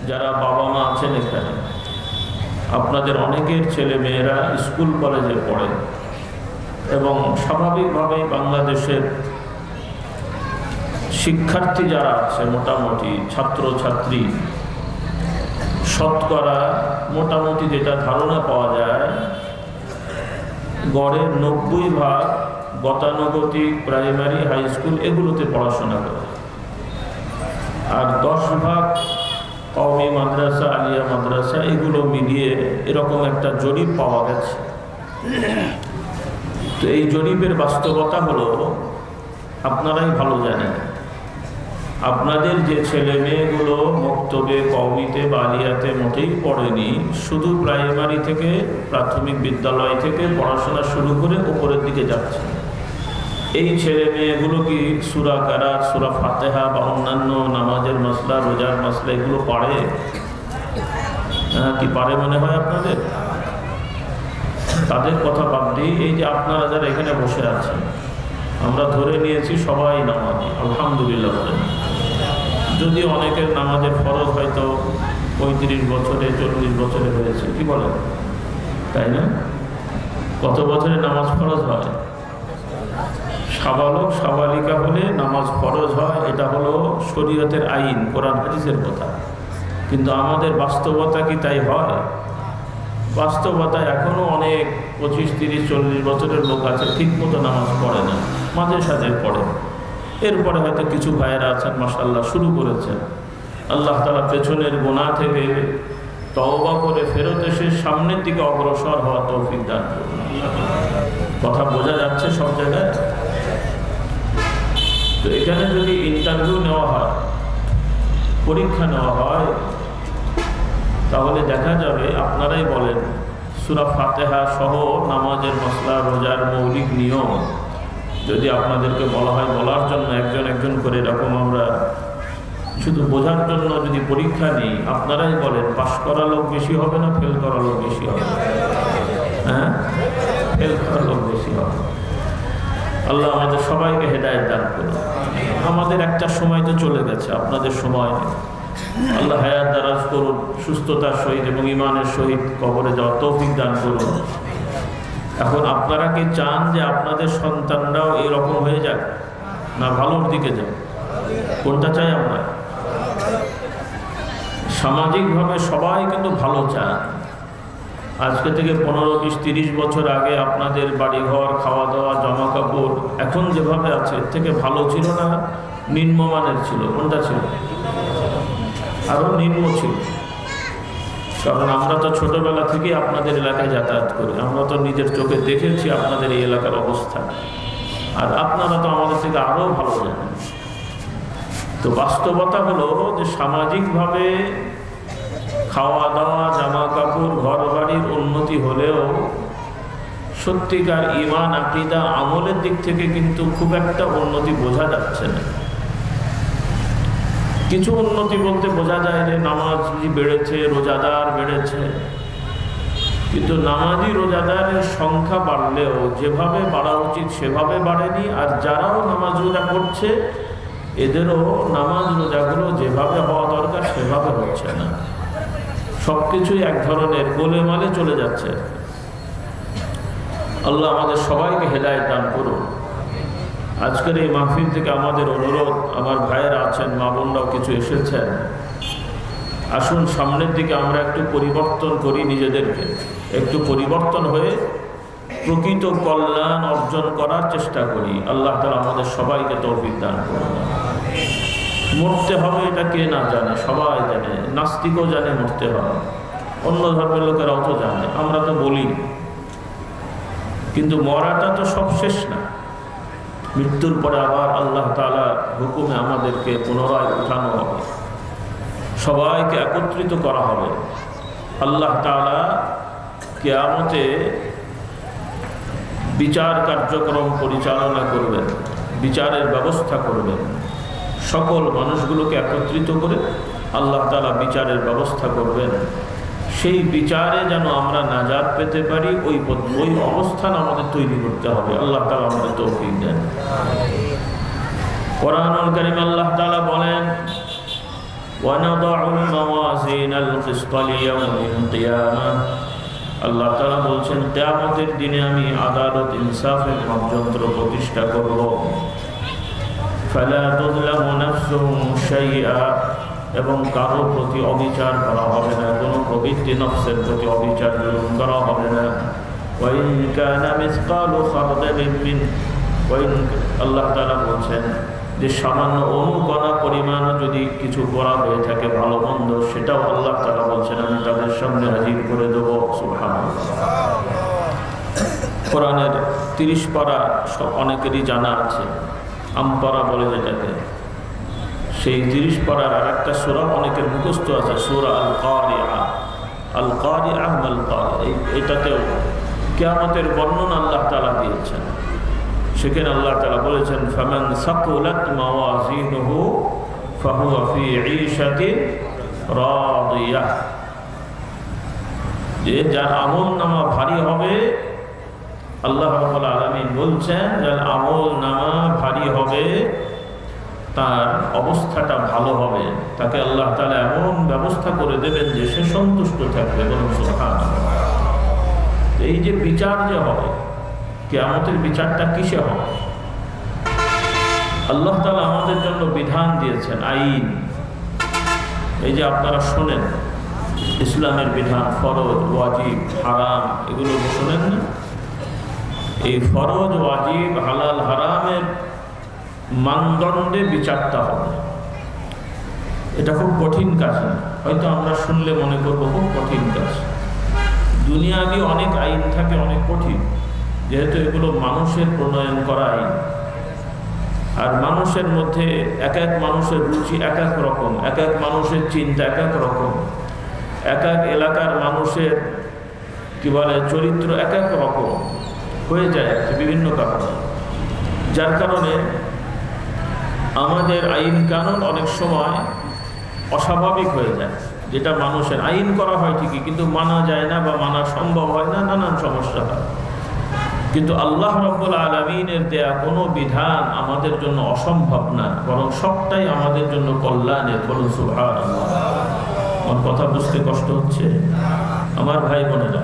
যারা বাবা মা আছেন এখানে, আপনাদের অনেকের ছেলে মেয়েরা স্কুল কলেজে পড়ে এবং স্বাভাবিকভাবেই বাংলাদেশের শিক্ষার্থী যারা আছে মোটামুটি ছাত্র ছাত্রী শতকরা মোটামুটি যেটা ধারণা পাওয়া যায় গড়ে 90% গতানুগতিক প্রাইমারি হাই স্কুল এগুলোতে পড়াশোনা করে, আর 10% কওমি মাদ্রাসা আলিয়া মাদ্রাসা এগুলো মিলিয়ে এরকম একটা জরিপ পাওয়া গেছে। তো এই জরিপের বাস্তবতা হলো, আপনারাই ভালো জানেন, আপনাদের যে ছেলে মেয়েগুলো মক্তবে কওমিতে বা আলিয়াতে মোটেই পড়েনি, শুধু প্রাইমারি থেকে প্রাথমিক বিদ্যালয় থেকে পড়াশোনা শুরু করে উপরের দিকে যাচ্ছে, এই ছেলে মেয়েগুলো কি সূরা কারাত, সূরা ফাতিহা বা অন্যান্য নামাজের মাসলা, রোজার মাসলা এগুলো পারে? কি পারে মনে হয় আপনাদের? তাদের কথা বাদ দিই, এই যে আপনারা যারা এখানে বসে আছেন, আমরা ধরে নিয়েছি সবাই নামাজি, আলহামদুলিল্লাহ বলেন। যদি অনেকের নামাজের ফরজ হয়তো 35 বছরে 40 বছরে হয়েছে, কি বলেন, তাই না? কত বছরে নামাজ ফরজ হয়? সাবালক সাবালিকা হলে নামাজ ফরজ হয়, এটা হলো শরীয়তের আইন, কোরআন হাদিসের কথা। কিন্তু আমাদের বাস্তবতা কি তাই হয়? বাস্তবতায় এখনও অনেক 25, 30, 40 বছরের লোক আছে ঠিক মতো নামাজ পড়ে না, মাঝে সাঝে পড়ে। এরপরে হয়তো কিছু ভাইয়েরা আছেন মাশাআল্লাহ শুরু করেছেন, আল্লাহ তাআলা পেছনের গুনাহ থেকে তওবা করে ফেরত এসে সামনের দিকে অগ্রসর হওয়া তৌফিক দান করুন। কথা বোঝা যাচ্ছে সব জায়গায়? তো এখানে যদি ইন্টারভিউ নেওয়া হয়, পরীক্ষা নেওয়া হয়, তাহলে দেখা যাবে, আপনারাই বলেন, সূরা ফাতিহা সহ নামাজের মাসলা, রোজার মৌলিক নিয়ম যদি আপনাদেরকে বলা হয় বলার জন্য একজন একজন করে, এরকম আমরা শুধু বোঝার জন্য যদি পরীক্ষা নিই, আপনারাই বলেন পাশ করা লোক বেশি হবে না ফেল করা লোক বেশি হবে? হ্যাঁ, ফেল করা লোক বেশি হবে। আল্লাহ আমাদের সবাইকে হেদায়েত দান করুন। আমাদের একটা সময় তো চলে গেছে, আপনাদের সময় নেই। আল্লাহ হায়াত দারাজ করুন, সুস্থতার সহিত এবং ইমানের সহিত কবরে যাওয়ার তৌফিক দান করুন। এখন আপনারা কি চান যে আপনাদের সন্তানরাও এরকম হয়ে যাক, না ভালোর দিকে যাক? কোনটা চাই আমরা? সামাজিকভাবে সবাই কিন্তু ভালো চান। আজকে থেকে 15, 20, 30 বছর আগে আপনাদের বাড়িঘর, খাওয়া দাওয়া, জামা কাপড় এখন যেভাবে আছে এর থেকে ভালো ছিল না নিম্নমানের ছিল? কোনটা ছিল? আরও নিম্ন ছিল। কারণ আমরা তো ছোটবেলা থেকে আপনাদের এলাকায় যাতায়াত করি, আমরা তো নিজের চোখে দেখেছি আপনাদের এই এলাকার অবস্থা, আর আপনারা তো আমাদের থেকে আরও ভালো জানেন। তো বাস্তবতা হলো যে সামাজিকভাবে খাওয়া দাওয়া, জামা কাপড়, ঘর বাড়ির উন্নতি হলেও সত্যিকার ঈমান, আকীদা, আমলের দিক থেকে কিন্তু খুব একটা উন্নতি বোঝা যাচ্ছে না। কিছু উন্নতি বলতে বোঝা যায় যে নামাজি বেড়েছে, রোজাদার বেড়েছে, কিন্তু নামাজি রোজাদারের সংখ্যা বাড়লেও যেভাবে বাড়া উচিত সেভাবে বাড়েনি, আর যারাও নামাজ রোজা করছে এদেরও নামাজ রোজাগুলো যেভাবে হওয়া দরকার সেভাবে হচ্ছে না। সব কিছুই এক ধরনের গোলেমালে চলে যাচ্ছে। আল্লাহ আমাদের সবাইকে হেদায়েত দান করুন। আজকের এই মাহফিল থেকে আমাদের অনুরোধ, আমার ভাইয়েরা আছেন, মা বোনরাও কিছু এসেছেন, আসুন সামনের দিকে আমরা একটু পরিবর্তন করি, নিজেদেরকে একটু পরিবর্তন হয়ে প্রকৃত কল্যাণ অর্জন করার চেষ্টা করি। আল্লাহ তাআলা আমাদের সবাইকে তৌফিক দান করুন। মরতে হবে এটা কে না জানে? সবাই জানে, নাস্তিকও জানে মরতে হবে, অন্য ধর্মের লোকেরাও তো জানে, আমরা তো বলি। কিন্তু মরাটা তো সব শেষ না, মৃত্যুর পরে আবার আল্লাহ তাআলা হুকুমে আমাদেরকে পুনরায় উঠানো হবে, সবাইকে একত্রিত করা হবে। আল্লাহ তাআলা কিয়ামতে বিচার কার্যক্রম পরিচালনা করবেন, বিচারের ব্যবস্থা করবেন, সকল মানুষগুলোকে একত্রিত করে আল্লাহ তাআলা বিচারের ব্যবস্থা করবেন। সেই বিচারে যেন আমরা নাজাত পেতে পারি, ওই অবস্থান আমাদের তৈরি করতে হবে। আল্লাহ তাআলা আমাদের তৌফিক দেন। কোরআনুল কারীম আল্লাহ তাআলা বলেন, وَنَضَعُ الْمَوَازِينَ القسط ليوم القيامة আল্লাহ তাআলা বলছেন কিয়ামতের দিনে আমি আদালত ইনসাফের যন্ত্র প্রতিষ্ঠা করব ফালা তুযলামু নাফসুন শাইআ এবং কারো প্রতি অবিচার করা হবে না, কোনো প্রবৃত্তি নফসের প্রতি অবিচার করা হবে না। ওয়াইন কানা মিসকালু খারদালিন মিন আল্লাহ তাআলা বলছেন যে সামান্য অনুকণা পরিমাণ যদি কিছু করা হয়ে থাকে ভালো মন্দ, সেটাও আল্লাহ তাআলা বলছেন আমি তাদের সামনে হাজির করে দেব। সুবহানাল্লাহ। কোরআনের 30 পারা অনেকেরই জানা আছে, আমপারা বলে যেটাকে, সেই 30 পারার আরেকটা সূরা অনেকের মুখস্থ আছে, সূরা আল কারিআ। আল কারিআ মাল কারিআ, এটাতেও কিয়ামতের বর্ণনা আল্লাহ তাআলা দিয়েছেন। সেখানে আল্লাহ তাআলা বলেছেন ফামান সাকুলাত মাওয়াজিনুহু ফাহুয়া ফি ঈশাতিন রাদিয়াহ, যে যার আমলনামা ভারী হবে, আল্লাহ রাব্বুল আলামিন বলছেন যার আমলনামা ভারী হবে তার অবস্থাটা ভালো হবে, তাকে আল্লাহ তাআলা এমন ব্যবস্থা করে দেবেন যে সে সন্তুষ্ট থাকবে। বলুন সুবহানাল্লাহ। এই যে বিচার যে হবে, কিয়ামতের বিচারটা কিসে হবে? আল্লাহ তাআলা আমাদের জন্য বিধান দিয়েছেন, আইন। এই যে আপনারা শোনেন ইসলামের বিধান, ফরজ, ওয়াজিব, হারাম, এগুলো শোনেন না? এই ফরজ, ওয়াজিব, হালাল, হারামের মানদণ্ডে বিচারটা হবে। এটা খুব কঠিন কাজ না, হয়তো আমরা শুনলে মনে করবো খুব কঠিন কাজ। দুনিয়াবি অনেক আইন থাকে অনেক কঠিন, যেহেতু এগুলো মানুষের প্রণয়ন করা আইন। আর মানুষের মধ্যে এক এক মানুষের রুচি এক এক রকম, এক এক মানুষের চিন্তা এক এক রকম, এক এক এলাকার মানুষের কি বলে চরিত্র এক এক রকম হয়ে যায় বিভিন্ন কারণে। যার কারণে আমাদের আইন কানুন অনেক সময় অস্বাভাবিক হয়ে যায়। যেটা মানুষের আইন করা হয় ঠিকই, কিন্তু মানা যায় না বা মানা সম্ভব হয় না, নানান সমস্যা হয়। কিন্তু আল্লাহ রাব্বুল আলামিনের দেয়া কোনো বিধান আমাদের জন্য অসম্ভব না, বরং সবটাই আমাদের জন্য কল্যাণের। বলুন সুবহানাল্লাহ। আমার কথা বুঝতে কষ্ট হচ্ছে আমার ভাই বোনেরা?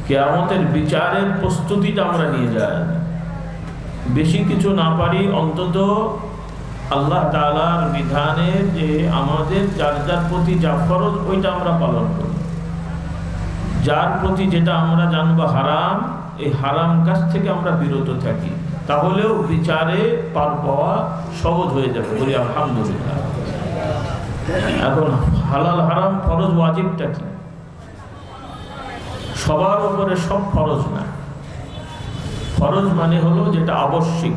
কিয়ামতের বিচারের প্রস্তুতিটা আমরা নিয়ে যাই, বেশি কিছু না পারি অন্তত আল্লাহ তাআলার বিধানে যে আমাদের যার যার প্রতি যা ফরজ ওইটা আমরা পালন করি, যার প্রতি যেটা আমরা জানবো হারাম, এই হারাম কাজ থেকে আমরা বিরত থাকি, তাহলেও বিচারে পার পাওয়া সহজ হয়ে যাবে। বলি আলহামদুলিল্লাহ। এখন হালাল, হারাম, ফরজ, ওয়াজিবটা কি? সবার উপরে সব ফরজ না। ফরজ মানে হলো যেটা আবশ্যিক।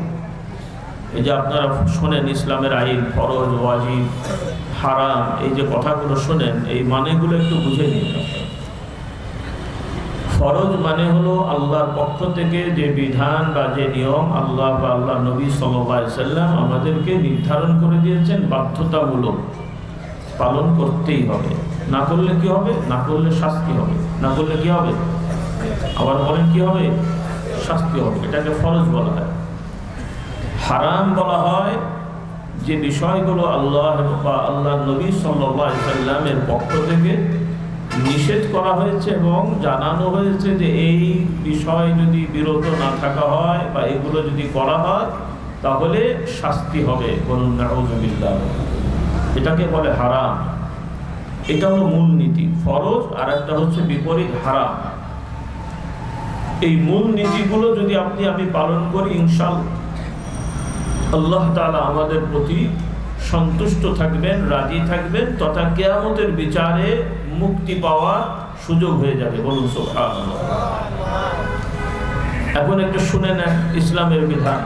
এই যে আপনারা শোনেন ইসলামের আইন, ফরজ, ওয়াজিব, হারাম, এই যে কথাগুলো শোনেন, এই মানেগুলো একটু বুঝে নিন। ফরজ মানে হলো আল্লাহর পক্ষ থেকে যে বিধান বা যে নিয়ম আল্লাহ বা আল্লাহ নবী সাল্লাল্লাহু আলাইহি সাল্লাম আমাদেরকে নির্ধারণ করে দিয়েছেন, বাধ্যতামূলক পালন করতেই হবে। না করলে কি হবে? না করলে শাস্তি হবে। না করলে কি হবে? আবার বলেন কি হবে? শাস্তি হবে। এটাকে ফরজ বলা হয়। হারাম বলা হয় যে বিষয়গুলো আল্লাহ বা আল্লাহ নবী সাল্লাল্লাহু আলাইহি সাল্লামের পক্ষ থেকে নিষেধ করা হয়েছে এবং জানানো হয়েছে যে এই বিষয় যদি বিরত না থাকা হয় বা এগুলো যদি করা হয় তাহলে শাস্তি হবে। বলুন নাউযুবিল্লাহ। এটাকে বলে হারাম। এটা হলো মূল নীতি ফরজ, আর একটা হচ্ছে বিপরীত হারাম। এই মূল নীতিগুলো যদি আপনি আমি পালন করি, ইনশাআল্লাহ আল্লাহ তাআলা আমাদের প্রতি সন্তুষ্ট থাকবেন, রাজি থাকবেন, তথা কিয়ামতের বিচারে মুক্তি পাওয়ার সুযোগ হয়ে যাবে। বলুন সুবহানাল্লাহ। এখন একটু শুনে নেন ইসলামের বিধান।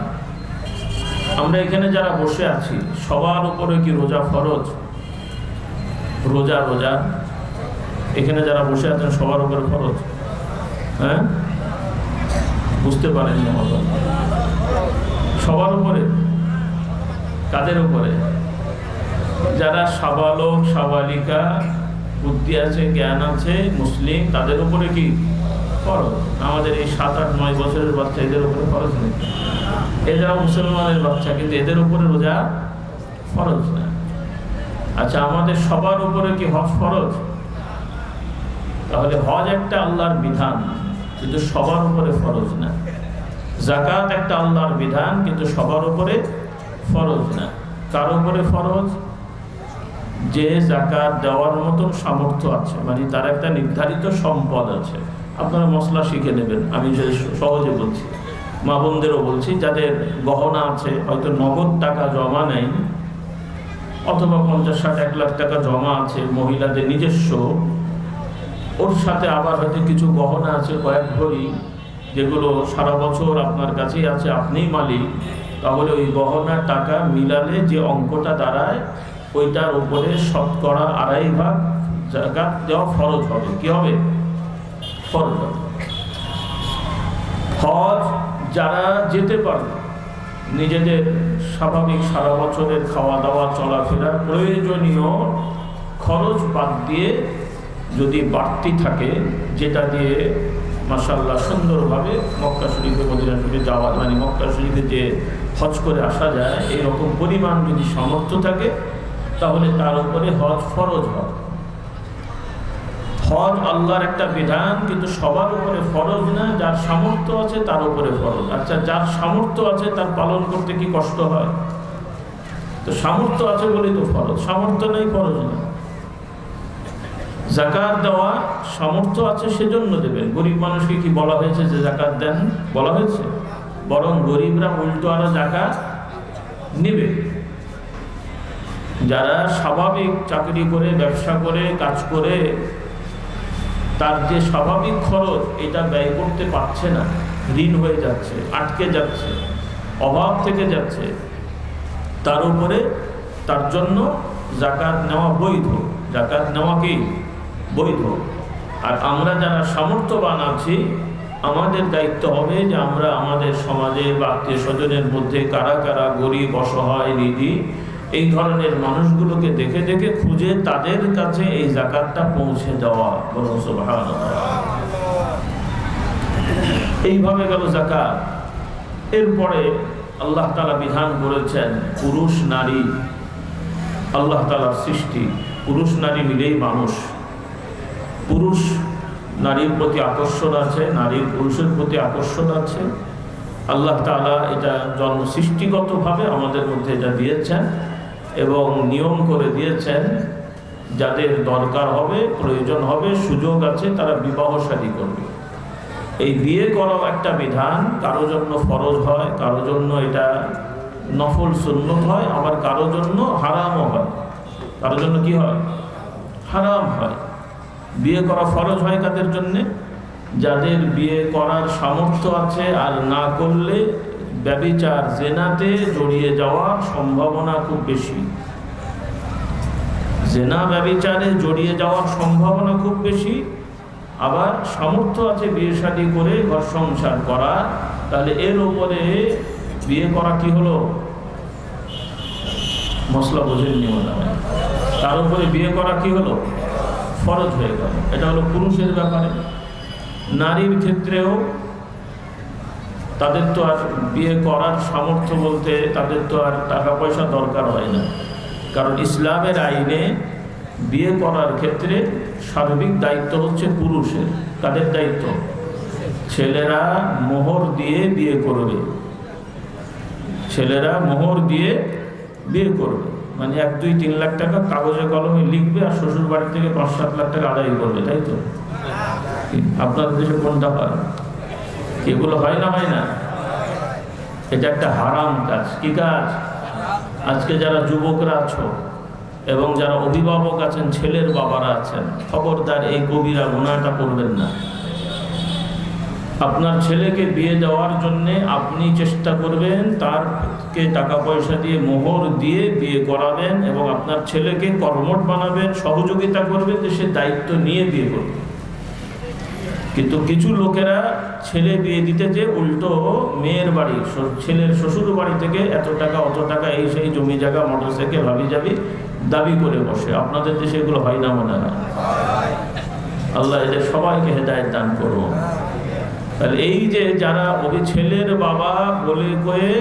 আমরা এখানে যারা বসে আছি সবার উপরে কি রোজা ফরজ? রোজা রোজা এখানে যারা বসে আছেন সবার উপরে ফরজ? হ্যাঁ, বুঝতে পারেন না? সবার উপরে। কাদের উপরে? যারা সাবালক, সাবালিকা, বুদ্ধি আছে, জ্ঞান আছে, মুসলিম, তাদের উপরে কি ফরজ? আমাদের এই 7, 8, 9 বছরের বাচ্চা, এদের উপরে ফরজ নেই। এরা মুসলমানের বাচ্চা, কিন্তু এদের উপরে রোজা ফরজ না। আচ্ছা, আমাদের সবার উপরে কি হজ ফরজ? তাহলে হজ একটা আল্লাহর বিধান, কিন্তু সবার উপরে ফরজ না। যাকাত একটা আল্লাহর বিধান, কিন্তু সবার উপরে ফরজ না। কার উপরে ফরজ? যে যাকাত দেওয়ার মতন সামর্থ্য আছে, মানে তার একটা নির্ধারিত সম্পদ আছে। আপনারা মশলা শিখে নেবেন, আমি যে সহজে বলছি, মা বোনদেরও বলছি, যাদের গহনা আছে, হয়তো নগদ টাকা জমা নেই, অথবা 50-60-1 লাখ টাকা জমা আছে মহিলাদের নিজস্ব, ওর সাথে আবার হয়তো কিছু গহনা আছে কয়েক ভরি, যেগুলো সারা বছর আপনার কাছেই আছে, আপনিই মালিক, তাহলে ওই গহনার টাকা মিলালে যে অঙ্কটা দাঁড়ায়, ওইটার উপরে শতকরা 2.5 যাকাত দেওয়া ফরজ হবে। কি হবে? ফরজ হবে। হজ যারা যেতে পারবে, নিজেদের স্বাভাবিক সারা বছরের খাওয়া দাওয়া চলাফেরার প্রয়োজনীয় খরচ বাদ দিয়ে যদি বাড়তি থাকে, যেটা দিয়ে মাশাআল্লাহ সুন্দরভাবে মক্কা শরীফে, মদিনা শরীফে যাওয়া, মানে মক্কা শরীফে যে হজ করে আসা যায়, এইরকম পরিমাণ যদি সামর্থ্য থাকে, তাহলে তার উপরে হজ ফরজ হবে। হজ আল্লাহর একটা বিধান, কিন্তু সবার উপরে ফরজ না। যার সামর্থ্য আছে তার উপরে ফরজ। আচ্ছা, যার সামর্থ্য আছে তার পালন করতে কি কষ্ট হয়? তো সামর্থ্য আছে বলেই তো ফরজ, সামর্থ্য নেই ফরজ না। যাকাত দেওয়া সামর্থ্য আছে সেজন্য দেবেন। গরিব মানুষকে কি বলা হয়েছে যে যাকাত দেন? বলা হয়েছে? বরং গরিবরা উল্টো আরো যাকাত নেবে। যারা স্বাভাবিক চাকরি করে, ব্যবসা করে, কাজ করে, তার যে স্বাভাবিক খরচ এটা ব্যয় করতে পারছে না, ঋণ হয়ে যাচ্ছে, আটকে যাচ্ছে, অভাব থেকে যাচ্ছে, তার উপরে, তার জন্য যাকাত নেওয়া বৈধ। যাকাত নেওয়া কি বৈধ। আর আমরা যারা সামর্থ্যবান আছি, আমাদের দায়িত্ব হবে যে আমরা আমাদের সমাজে বা আত্মীয় স্বজনের মধ্যে কারা কারা গরিব, অসহায়, নিধি, এই ধরনের মানুষগুলোকে দেখে দেখে খুঁজে তাদের কাছে এই যাকাতটা পৌঁছে দেওয়া। এইভাবে গেল যাকাত। এরপরে আল্লাহ তাআলা বিধান করেছেন পুরুষ নারী, আল্লাহ তাআলার সৃষ্টি, পুরুষ নারী মিলেই মানুষ। পুরুষ নারীর প্রতি আকর্ষণ আছে, নারীর পুরুষের প্রতি আকর্ষণ আছে। আল্লাহ তাআলা এটা জন্ম সৃষ্টিগতভাবে আমাদের মধ্যে এটা দিয়েছেন এবং নিয়ম করে দিয়েছেন, যাদের দরকার হবে, প্রয়োজন হবে, সুযোগ আছে, তারা বিবাহ শাদী করবে। এই বিয়ে করাও একটা বিধান, কারো জন্য ফরজ হয়, কারো জন্য এটা নফল সুন্নত হয়, আবার কারো জন্য হারামও হয়। কারো জন্য কি হয়? হারাম হয়। বিয়ে করা ফরজ হয় কাদের জন্যে? যাদের বিয়ে করার সামর্থ্য আছে, আর না করলে ব্যভিচার, জেনাতে জড়িয়ে যাওয়ার সম্ভাবনা খুব বেশি। জেনা ব্যভিচারে জড়িয়ে যাওয়ার সম্ভাবনা খুব বেশি। আবার সামর্থ্য আছে বিয়ে শাদী করে ঘর সংসার করা, তাহলে এর উপরে বিয়ে করা কি হলো? মশলা বোঝেননি মনে হয়। তার উপরে বিয়ে করা কি হলো? ফরজ হয়ে গেল। এটা হলো পুরুষের ব্যাপারে। নারীর ক্ষেত্রেও তাদের তো আর বিয়ে করার সামর্থ্য বলতে তাদের তো আর টাকা পয়সা দরকার হয় না, কারণ ইসলামের আইনে বিয়ে করার ক্ষেত্রে সার্বিক দায়িত্ব হচ্ছে পুরুষের। তাদের দায়িত্ব, ছেলেরা মোহর দিয়ে বিয়ে করবে, ছেলেরা মোহর দিয়ে বিয়ে করবে, মানে 1-2-3 লাখ টাকা কাগজে কলমে লিখবে আর শ্বশুর বাড়ি থেকে 5-7 লাখ টাকা আদায় করবে, তাই তো? আপনাদের দেশে কোনটা হয়? এগুলো হয় না? হয় না? এটা একটা হারাম কাজ। কি কাজ? আজকে যারা যুবকরা আছো এবং যারা অভিভাবক আছেন, ছেলের বাবারা আছেন, খবরদার এই কবিরা গুনাহটা করবেন না। আপনার ছেলেকে বিয়ে দেওয়ার জন্যে আপনি চেষ্টা করবেন, তারকে টাকা পয়সা দিয়ে মোহর দিয়ে বিয়ে করাবেন এবং আপনার ছেলেকে কর্মঠ বানাবেন, সহযোগিতা করবেন যে সে দায়িত্ব নিয়ে বিয়ে করবে। কিন্তু কিছু লোকেরা ছেলে বিয়ে দিতে যে উল্টো মেয়ের বাড়ি, ছেলের শ্বশুর বাড়ি থেকে এত টাকা অত টাকা, এই সেই জমি জায়গা, মোটরসাইকেল, হাবি যাবি দাবি করে বসে। আপনাদের দেশে এগুলো হয় না মনে হয়? আল্লাহ এদের সবাইকে হেদায়েত দান করুন। তাহলে এই যে যারা ছেলের বাবা বলে কয়ে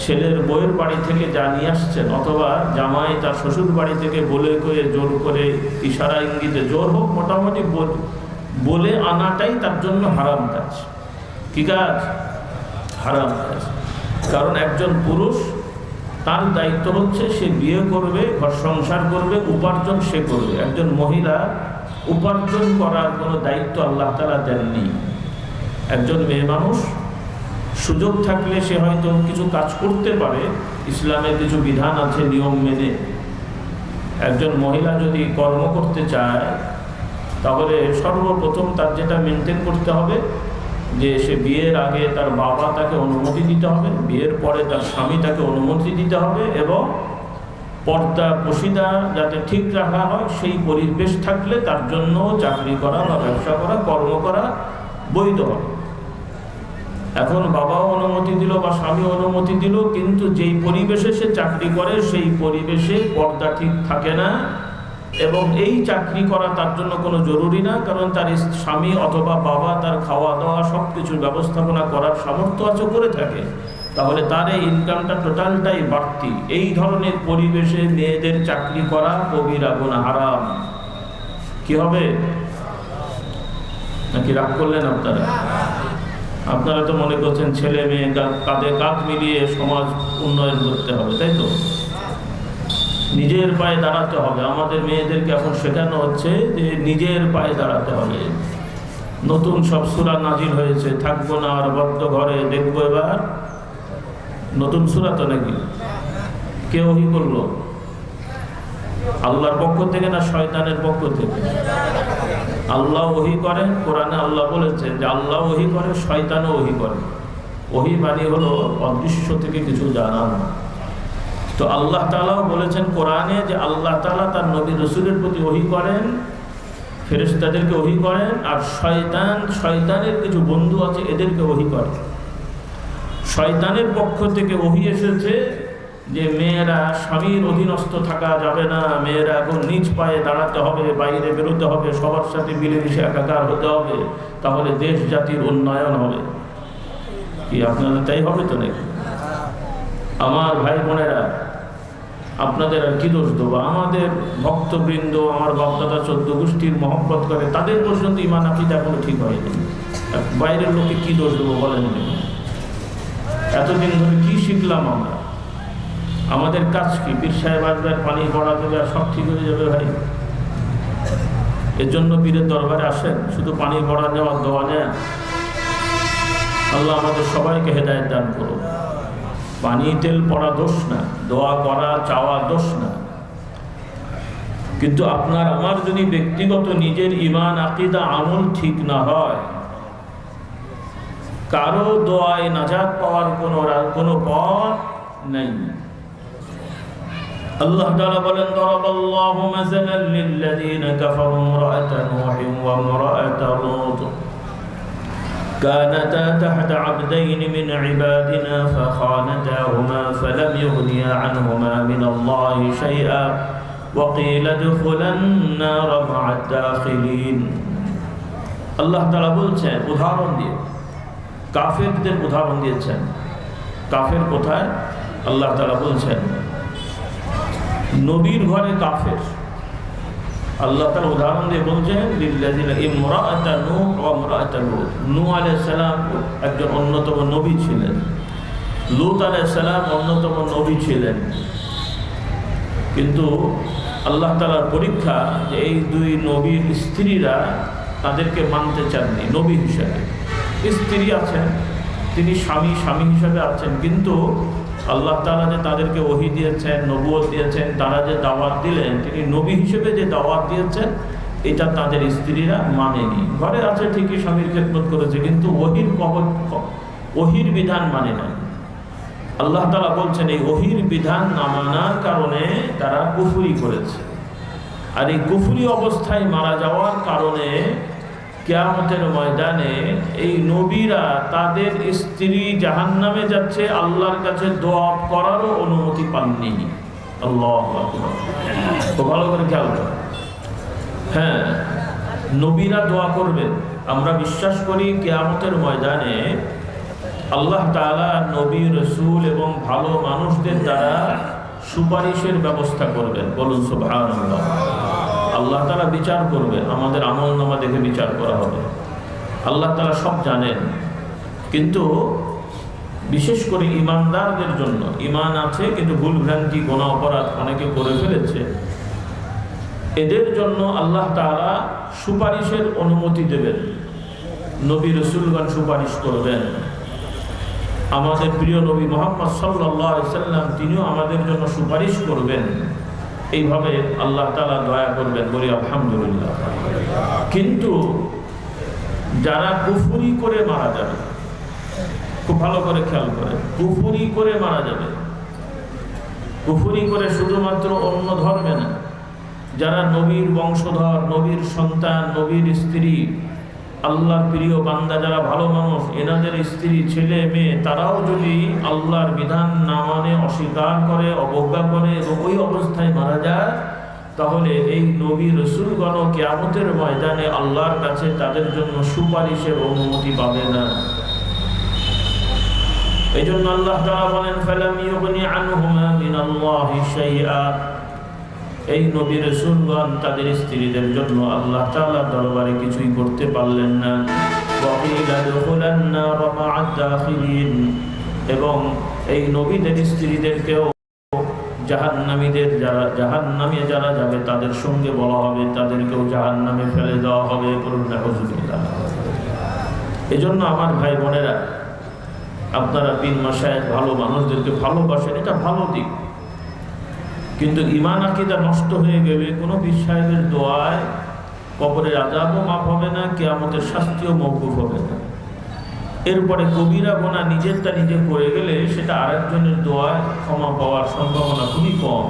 ছেলের বউয়ের বাড়ি থেকে যা নিয়ে আসছেন, অথবা জামাই তার শ্বশুর বাড়ি থেকে বলে করে জোর করে ইশারা ইঙ্গিতে, জোর হোক মোটামুটি বলে আনাটাই তার জন্য হারাম কাজ। কি কাজ? হারাম কাজ। কারণ একজন পুরুষ, তার দায়িত্ব হচ্ছে সে বিয়ে করবে, ঘর সংসার করবে, উপার্জন সে করবে। একজন মহিলা উপার্জন করার কোনো দায়িত্ব আল্লাহ তাআলা দেননি। একজন মেয়ে মানুষ সুযোগ থাকলে সে হয়তো কিছু কাজ করতে পারে, ইসলামের কিছু বিধান আছে নিয়ম মেনে। একজন মহিলা যদি কর্ম করতে চায় তাহলে সর্বপ্রথম তার যেটা মেনটেন করতে হবে যে সে বিয়ের আগে তার বাবা তাকে অনুমতি দিতে হবে, বিয়ের পরে তার স্বামী তাকে অনুমতি দিতে হবে, এবং পর্দা পশিদা যাতে ঠিক রাখা হয় সেই পরিবেশ থাকলে তার জন্য চাকরি করা বা ব্যবসা করা, কর্ম করা বৈধ হবে। এখন বাবাও অনুমতি দিল বা স্বামী অনুমতি দিল, কিন্তু যেই পরিবেশে সে চাকরি করে সেই পরিবেশে পর্দা ঠিক থাকে না, এবং এই চাকরি করা তার জন্য কোনো জরুরি না, কারণ তার স্বামী অথবা বাবা তার খাওয়া দাওয়া সব কিছুর ব্যবস্থাপনা করার সামর্থ্য আছে, করে থাকে, তাহলে তার এই ইনকামটা টোটালটাই বাড়তি। এই ধরনের পরিবেশে মেয়েদের চাকরি করা কবিরা গুনাহ, হারাম। কি হবে? নাকি রাগ করলেন আপনারা? আপনারা তো মনে করছেন ছেলে মেয়ে কাঁধে কাঁধ মিলিয়ে সমাজ উন্নয়ন করতে হবে, তাই তো? নিজের পায়ে দাঁড়াতে হবে। আমাদের মেয়েদেরকে এখন শেখানো হচ্ছে যে নিজের পায়ে দাঁড়াতে হবে। নতুন সব সূরা নাজিল হয়েছে, থাকবো না আর বদ্ধ ঘরে, দেখবো এবার নতুন সূরা। তো নাকি কে ওহী করলো? আল্লাহর পক্ষ থেকে না শয়তানের পক্ষ থেকে? আল্লাহ ওহী করেন, কোরআনে আল্লাহ বলেছেন যে আল্লাহ ওহী করে, শয়তানও ওহী করে। ওহী মানে হলো অদৃশ্য থেকে কিছু জানানো। তো আল্লাহ তাআলাও বলেছেন কোরআনে যে আল্লাহ তাআলা তার নবী রাসূলের প্রতি ওহী করেন, ফেরেশতাদেরকে ওহী করেন, আর শয়তানের কিছু বন্ধু আছে এদেরকে ওহী করেন। শয়তানের পক্ষ থেকে ওহী এসেছে যে মেয়েরা স্বামীর অধীনস্থ থাকা যাবে না, মেয়েরা এখন নিজ পায়ে দাঁড়াতে হবে, বাইরে বেরোতে হবে, সবার সাথে মিলেমিশে একাকার হতে হবে, তাহলে দেশ জাতির উন্নয়ন হবে। কি আপনাদের তাই হবে তো নাকি? আমার ভাই বোনেরা, আপনাদের আর কি দোষ দেবো? আমাদের ভক্তবৃন্দ, আমার বাপদাদা 14 গোষ্ঠীর মহব্বত করে, তাদের পর্যন্ত ইমান আকীদা এখনো ঠিক হয়নি। বাইরের লোকে কি দোষ দেবো বলেন? এতদিন ধরে কি শিখলাম আমরা? আমাদের কাজ কি? পীর সাহেব আসবে, পানি পড়া দেবে, আর সব ঠিক হয়ে যাবে? ভাই, এর জন্য পীরের দরবারে আসেন? শুধু পানি পড়া নেওয়া, দোয়া নেন? আল্লাহ আমাদের সবাইকে হেদায়েত দান করুন। পানি তেল পড়া দোষ না, দোয়া করা চাওয়া দোষ না, কিন্তু আপনার আমার যদি ব্যক্তিগত নিজের ঈমান আকীদা আমল ঠিক না হয়, কারো দোয়ায় নাজাত পাওয়ার কোনো পথ নেই। আল্লাহ তাআলা বলেন, দারাবাল্লাহু মাসালান লিল্লাযীনা কাফারু ইমরাআতা নূহিন ওয়া ইমরাআতা লূত كانتا تحت عبدين من عبادنا فخانتاهما فلم يغنيا عنهما من الله شيئا وقيل ادخلا النار مع الداخلين। আল্লাহ তাআলা বলছেন উদাহরণ দিয়ে, কাফেরদের উদাহরণ দিয়েছেন। কাফের কোথায়? আল্লাহ তাআলা বলছেন নবীর ঘরে কাফের। আল্লাহ তাআলা উদাহরণ দিয়ে বলছেন লিল্লাযিনা ইমরাআতা নূহ ওয়া ইমরাআতা লূত। নূহ আলাইহিস সালাম একজন অন্যতম নবী ছিলেন, লূত আলাইহিস সালাম অন্যতম নবী ছিলেন, কিন্তু আল্লাহ তাআলার পরীক্ষা যে এই দুই নবীর স্ত্রীরা তাদেরকে মানতে চাননি নবী হিসেবে। স্ত্রী আছেন, তিনি স্বামী হিসেবে আছেন, কিন্তু আল্লাহ তাআলা যে তাদেরকে ওহী দিয়েছেন, নবুয়ত দিয়েছেন, তারা যে দাওয়াত দিলেন, তিনি নবী হিসেবে যে দাওয়াত দিয়েছেন, এটা তাদের স্ত্রীরা মানেনি। ঘরে আছে ঠিকই, স্বামীর খেদমত করেছে, কিন্তু ওহীর বিধান মানে না। আল্লাহ তাআলা বলছেন এই ওহীর বিধান না মানার কারণে তারা কুফরি করেছে, আর এই কুফরি অবস্থায় মারা যাওয়ার কারণে কিয়ামতের ময়দানে এই নবীরা তাদের স্ত্রী জাহান্নামে যাচ্ছে, আল্লাহর কাছে দোয়া করারও অনুমতি পাননি। আল্লাহু আকবার। খুব ভালো করে খেয়াল করুন। হ্যাঁ, নবীরা দোয়া করবেন। আমরা বিশ্বাস করি কিয়ামতের ময়দানে আল্লাহ তাআলা নবী, রাসূল এবং ভালো মানুষদের দ্বারা সুপারিশের ব্যবস্থা করবেন। বলুন সুবহানাল্লাহ। আল্লাহ তাআলা বিচার করবেন, আমাদের আমলনামা দেখে বিচার করা হবে। আল্লাহ তাআলা সব জানেন, কিন্তু বিশেষ করে ইমানদারদের জন্য, ইমান আছে কিন্তু ভুলভ্রান্তি, গুনাহ, অপরাধ অনেকে করে ফেলেছে, এদের জন্য আল্লাহ তাআলা সুপারিশের অনুমতি দেবেন। নবী রাসূলগণ সুপারিশ করবেন। আমাদের প্রিয় নবী মুহাম্মদ সাল্লাল্লাহু আলাইহি সাল্লাম তিনিও আমাদের জন্য সুপারিশ করবেন। এইভাবে আল্লাহ তাআলা দয়া করবেন, বলি আলহামদুলিল্লাহ। কিন্তু যারা কুফরি করে মারা যাবে, খুব ভালো করে খেয়াল করেন, কুফরি করে মারা যাবে, কুফরি করে শুধুমাত্র অন্য ধর্মে না, যারা নবীর বংশধর, নবীর সন্তান, নবীর স্ত্রী, আল্লাহর প্রিয় বান্দা, যারা ভালো মানুষ, এনাদের স্ত্রী, ছেলে, মেয়ে, তারাও যদি আল্লাহর বিধান না মানে, অস্বীকার করে, অবজ্ঞা করে এবং ওই অবস্থায় মারা যায়, তাহলে এই নবী রাসূলগণ কিয়ামতের ময়দানে আল্লাহর কাছে তাদের জন্য সুপারিশের অনুমতি পাবে না। এই জন্য আল্লাহ তাআলা বলেন, ফালাম ইউগনি আনহুমা মিনাল্লাহি শাইআ। এই নবী রাসূলগণ তাদের স্ত্রীদের জন্য আল্লাহ তাআলার দরবারে কিছুই করতে পারলেন না। ওয়াকিলা দুখুলান নার মা'আদ দাখিলিন। এবং এই নবীদের স্ত্রীদেরকেও জাহান্নামীদের, যারা জাহান্নামে যারা যাবে তাদের সঙ্গে বলা হবে, তাদেরকেও জাহান্নামে ফেলে দেওয়া হবে। নাউযুবিল্লাহ। এজন্য আমার ভাই বোনেরা, আপনারা পীর মাশায়েখ, ভালো মানুষদেরকে ভালোবাসেন, এটা ভালো দিক, কিন্তু ঈমান আকীদা নষ্ট হয়ে গেলে কোনো পীর সাহেবের দোয়ায় কবরের আযাবও মাফ হবে না, কিয়ামতের শাস্তিও মওকুফ হবে না। এরপরে কবিরা গুনাহ নিজেরটা নিজে করে গেলে সেটা আরেকজনের দোয়ায় ক্ষমা পাওয়ার সম্ভাবনা খুবই কম।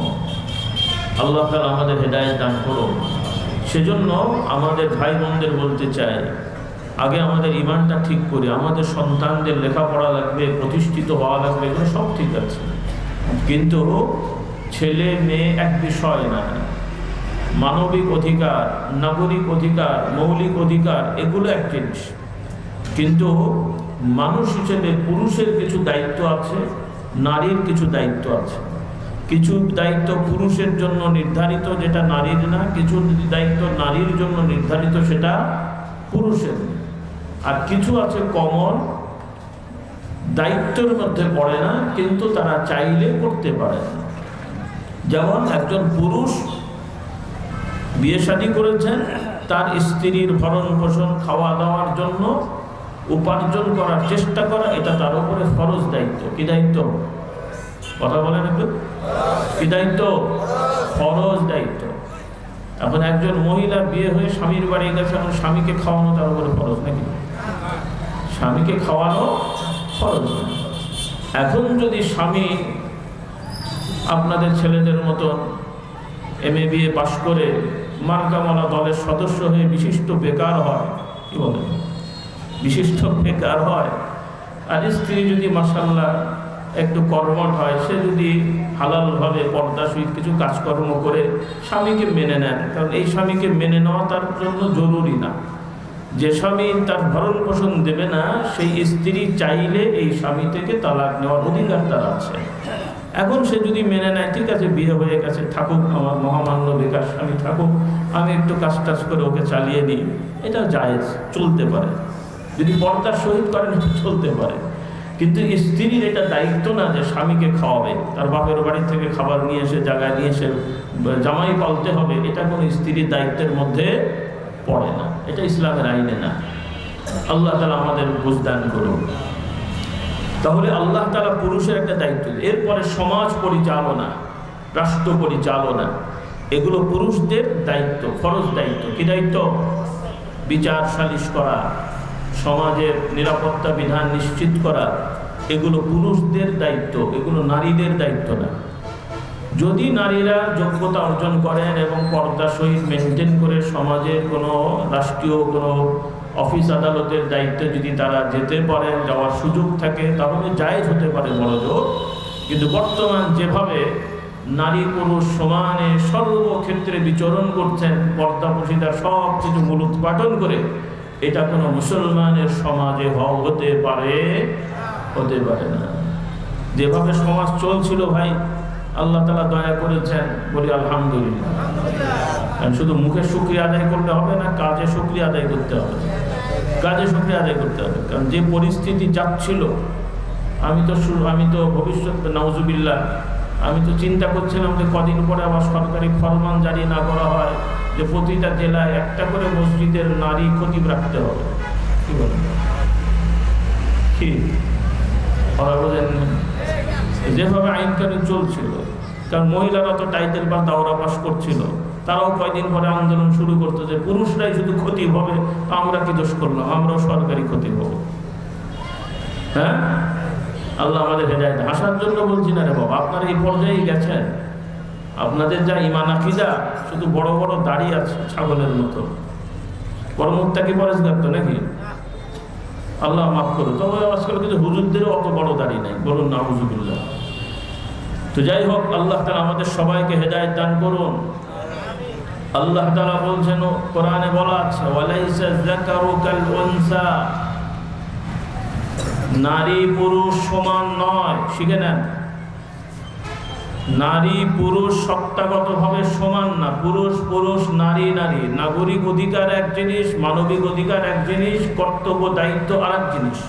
আল্লাহ তাআলা আমাদের হেদায়েত দান করুন। সেজন্য আমাদের ভাই বোনদের বলতে চাই, আগে আমাদের ঈমানটা ঠিক করি। আমাদের সন্তানদের লেখাপড়া লাগবে, প্রতিষ্ঠিত হওয়া লাগবে, এগুলো সব ঠিক আছে, কিন্তু ছেলে মেয়ে এক বিষয় না। মানবিক অধিকার, নাগরিক অধিকার, মৌলিক অধিকার, এগুলো এক জিনিস, কিন্তু মানুষ হিসেবে পুরুষের কিছু দায়িত্ব আছে, নারীর কিছু দায়িত্ব আছে। কিছু দায়িত্ব পুরুষের জন্য নির্ধারিত, যেটা নারীর না। কিছু দায়িত্ব নারীর জন্য নির্ধারিত, সেটা পুরুষের। আর কিছু আছে কমন, দায়িত্বের মধ্যে পড়ে না, কিন্তু তারা চাইলে করতে পারে না। যেমন একজন পুরুষ বিয়ে শাদী করেছেন, তার স্ত্রীর ভরণ পোষণ, খাওয়া দাওয়ার জন্য উপার্জন করার চেষ্টা করা, এটা তার উপরে ফরজ দায়িত্ব। কি দায়িত্ব? কথা বলেন একটু। কি দায়িত্ব? ফরজ দায়িত্ব। এখন একজন মহিলা বিয়ে হয়ে স্বামীর বাড়ি গেছে, এখন স্বামীকে খাওয়ানো তার উপরে ফরজ নাকি? স্বামীকে খাওয়ানো ফরজ। এখন যদি স্বামী আপনাদের ছেলেদের মতো MA BA পাশ করে মার্কামালা দলের সদস্য হয়ে বিশিষ্ট বেকার হয়, কি বলেন, বিশিষ্ট বেকার হয়, আর স্ত্রী যদি মাশাআল্লাহ একটু কর্মঠ হয়, সে যদি হালালভাবে পর্দা সহিত কিছু কাজকর্ম করে স্বামীকে মেনে নেন, কারণ এই স্বামীকে মেনে নেওয়া তার জন্য জরুরি না। যে স্বামী তার ভরণ পোষণ দেবে না, সেই স্ত্রী চাইলে এই স্বামী থেকে তালাক নেওয়ার অধিকার তার আছে। এখন সে যদি মেনে নেয়, ঠিক আছে বিয়ে হয়ে গেছে, থাকুক, আমার মহামান্য বেকার স্বামী থাকুক, আমি একটু কাজ টাজ করে ওকে চালিয়ে দিই, এটা জায়েজ, চলতে পারে। যদি পর্দার সহিত করেন, চলতে পারে। কিন্তু স্ত্রীর এটা দায়িত্ব না যে স্বামীকে খাওয়াবে, তার বাপের বাড়ি থেকে খাবার নিয়ে এসে জায়গায় নিয়ে এসে জামাই পালতে হবে, এটা কোনো স্ত্রীর দায়িত্বের মধ্যে পড়ে না, এটা ইসলামের আইনে না। আল্লাহ তাআলা আমাদের বুঝদান করুন। তাহলে আল্লাহ তাআলা পুরুষের একটা দায়িত্ব। এরপরে সমাজ পরিচালনা, রাষ্ট্র পরিচালনা, এগুলো পুরুষদের দায়িত্ব, ফরজ দায়িত্ব। কি দায়িত্ব? বিচার সালিশ করা, সমাজের নিরাপত্তা বিধান নিশ্চিত করা, এগুলো পুরুষদের দায়িত্ব, এগুলো নারীদের দায়িত্ব না। যদি নারীরা যোগ্যতা অর্জন করেন এবং পর্দা সহিত মেনটেন করে সমাজের কোনো রাষ্ট্রীয় কোনো অফিস আদালতের দায়িত্বে যদি তারা যেতে পারেন, যাওয়ার সুযোগ থাকে, তাহলে জায়েজ হতে পারে বড়জোর। কিন্তু বর্তমান যেভাবে নারী পুরুষ সমানে সর্বক্ষেত্রে বিচরণ করছেন, পর্দাপোশিতার সব কিছু মূলোৎপাটন করে, এটা কোনো মুসলমানের সমাজে হতে পারে হতে পারে না। যেভাবে সমাজ চলছিল ভাই, আল্লাহ তাআলা দয়া করেছেন, বলি আলহামদুলিল্লাহ। শুধু মুখে শুকরিয়া আদায় করলে হবে না, কাজে শুকরিয়া আদায় করতে হবে, কাজে শুকরিয়া আদায় করতে হবে। কারণ যে পরিস্থিতি যাচ্ছিল, আমি তো ভবিষ্যৎ নাউজুবিল্লাহ, আমি তো চিন্তা করছিলাম যে কদিন পরে আবার সরকারি ফরমান জারি না করা হয় যে প্রতিটা জেলায় একটা করে মসজিদের নারী খতিব রাখতে হবে। কি বলেন? কি ওরা বোঝেন? যেভাবে আইন কানুন চলছিল, কারণ মহিলারা তো টাইটেল বা দাওরা পাস করছিল, তারাও কয়দিন পরে আন্দোলন শুরু করতো যে পুরুষরাই শুধু খতিব হবে, আমরা কি দোষ করলাম, আমরাও সরকারি খতিব হব। হ্যাঁ, আল্লাহ আমাদের হেদায়েত। হাসার জন্য বলছি না রে বাবা, আপনারা এই পর্যায়ে গেছেন, আপনাদের যা ঈমান আকীদা, শুধু বড় বড় দাড়ি আছে ছাগলের মতো, বড় মুত্তাকি পরেজগার তো নাকি? আল্লাহ মাফ করো। তবে আজকাল কিন্তু হুজুরদেরও অত বড় দাড়ি নাই, বলুন নাউজুবিল্লাহ। তো যাই হোক, আল্লাহ তাআলা আমাদের সবাইকে হেদায়েত দান করুন। আল্লাহ তাআলা বলছেন, কোরআনে বলা আছে, ওয়ালাইসা যাকারু কাল উনসা, নারী পুরুষ সমান নয়। শিখে নেন, নারী পুরুষ সত্তাগতভাবে সমান না। পুরুষ পুরুষ, নারী নারী। নাগরিক অধিকার এক জিনিস, মানবিক অধিকার এক জিনিস, কর্তব্য দায়িত্ব আর এক জিনিস।